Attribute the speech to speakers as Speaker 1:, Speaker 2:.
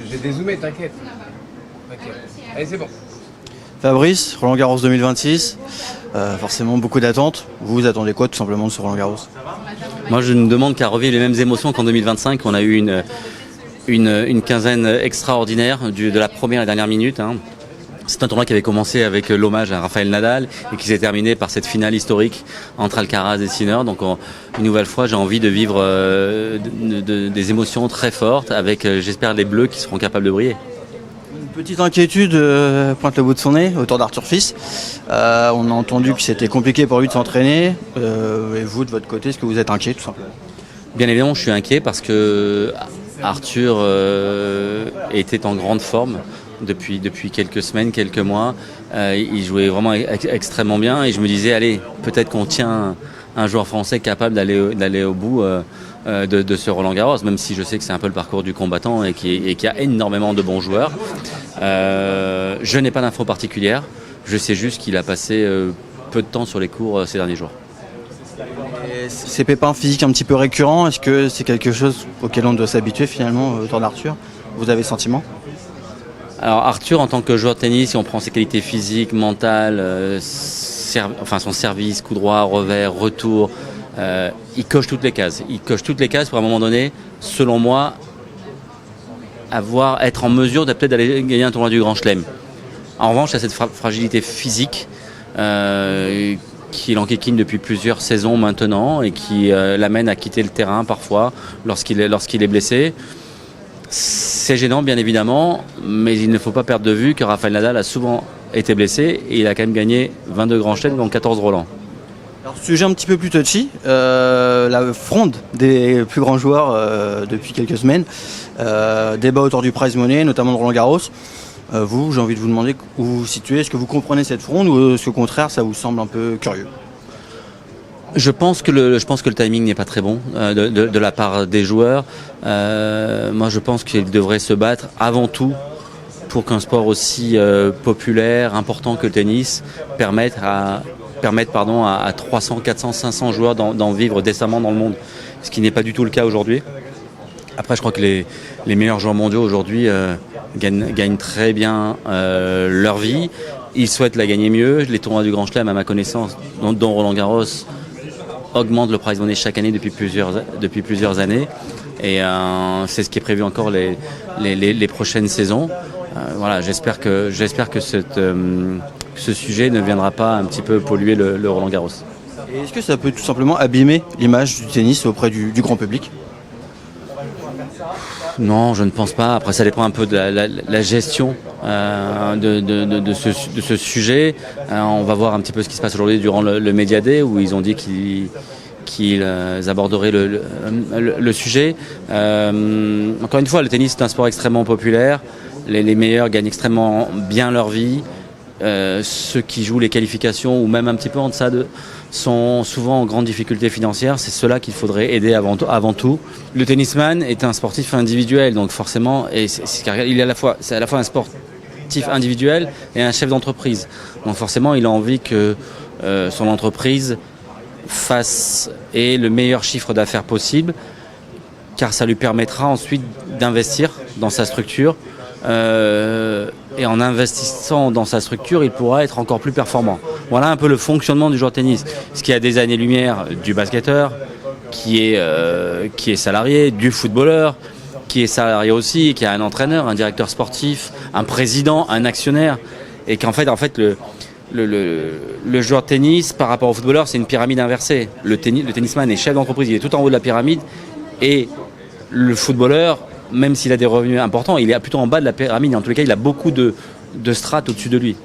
Speaker 1: J'ai dézoomé, t'inquiète. Ok. Allez, c'est bon.
Speaker 2: Fabrice, Roland Garros 2026, forcément beaucoup d'attentes. Vous attendez quoi tout simplement de ce Roland Garros?
Speaker 3: Moi, je ne demande qu'à revivre les mêmes émotions qu'en 2025. On a eu une quinzaine extraordinaire de la première à la dernière minute. C'est un tournoi qui avait commencé avec l'hommage à Rafael Nadal et qui s'est terminé par cette finale historique entre Alcaraz et Sinner. Donc une nouvelle fois, j'ai envie de vivre des émotions très fortes avec, j'espère, les Bleus qui seront capables de briller.
Speaker 2: Une petite inquiétude pointe le bout de son nez autour d'Arthur Fils. On a entendu que c'était compliqué pour lui de s'entraîner. Et vous, de votre côté, est-ce que vous êtes inquiet tout simplement?
Speaker 3: Bien évidemment, je suis inquiet parce que Arthur était en grande forme depuis quelques semaines, quelques mois. Il jouait vraiment extrêmement bien et je me disais, allez, peut-être qu'on tient un joueur français capable d'aller au bout de ce Roland Garros, même si je sais que c'est un peu le parcours du combattant et qu'il y a énormément de bons joueurs. Je n'ai pas d'infos particulières, je sais juste qu'il a passé peu de temps sur les cours ces derniers jours.
Speaker 2: Et ces pépins physiques un petit peu récurrents, est-ce que c'est quelque chose auquel on doit s'habituer finalement autour d'Arthur? Vous avez le sentiment?
Speaker 3: Alors Arthur, en tant que joueur de tennis, si on prend ses qualités physiques, mentales, son service, coup droit, revers, retour, il coche toutes les cases. Il coche toutes les cases pour à un moment donné, selon moi, être en mesure peut-être d'aller gagner un tournoi du Grand Chelem. En revanche, il y a cette fragilité physique qui l'enquiquine depuis plusieurs saisons maintenant et qui l'amène à quitter le terrain parfois lorsqu'il est blessé. C'est gênant bien évidemment, mais il ne faut pas perdre de vue que Rafael Nadal a souvent été blessé et il a quand même gagné 22 grands chelems dont 14 Roland.
Speaker 2: Alors, sujet un petit peu plus touchy, la fronde des plus grands joueurs depuis quelques semaines, débat autour du prize money, notamment de Roland Garros. Vous, j'ai envie de vous demander où vous vous situez, est-ce que vous comprenez cette fronde ou est-ce qu'au contraire ça vous semble un peu curieux?
Speaker 3: Je pense que le timing n'est pas très bon de la part des joueurs. Moi, je pense qu'ils devraient se battre avant tout pour qu'un sport aussi populaire, important que le tennis permette à 300, 400, 500 joueurs d'en vivre décemment dans le monde. Ce qui n'est pas du tout le cas aujourd'hui. Après, je crois que les meilleurs joueurs mondiaux aujourd'hui gagnent très bien leur vie. Ils souhaitent la gagner mieux. Les tournois du Grand Chelem, à ma connaissance, dont Roland Garros, augmente le prize money chaque année depuis plusieurs années et c'est ce qui est prévu encore les prochaines saisons. Voilà, j'espère que ce sujet ne viendra pas un petit peu polluer le Roland Garros.
Speaker 2: Et est-ce que ça peut tout simplement abîmer l'image du tennis auprès du grand public?
Speaker 3: Non, je ne pense pas. Après, ça dépend un peu de la gestion de ce sujet. On va voir un petit peu ce qui se passe aujourd'hui durant le Media Day où ils ont dit qu'ils aborderaient le sujet. Encore une fois, le tennis est un sport extrêmement populaire. Les meilleurs gagnent extrêmement bien leur vie. Ceux qui jouent les qualifications ou même un petit peu en deçà sont souvent en grande difficulté financière. C'est ceux-là qu'il faudrait aider avant tout. Le tennisman est un sportif individuel, donc forcément, c'est à la fois un sportif individuel et un chef d'entreprise. Donc forcément, il a envie que son entreprise ait le meilleur chiffre d'affaires possible, car ça lui permettra ensuite d'investir dans sa structure. Et en investissant dans sa structure, il pourra être encore plus performant. Voilà un peu le fonctionnement du joueur de tennis. Ce qui a des années-lumière du basketteur, qui est salarié, du footballeur, qui est salarié aussi, qui a un entraîneur, un directeur sportif, un président, un actionnaire. Et qu'en fait le joueur de tennis, par rapport au footballeur, c'est une pyramide inversée. Le tennisman est chef d'entreprise, il est tout en haut de la pyramide. Et le footballeur, même s'il a des revenus importants, il est plutôt en bas de la pyramide. En tous les cas, il a beaucoup de strates au-dessus de lui.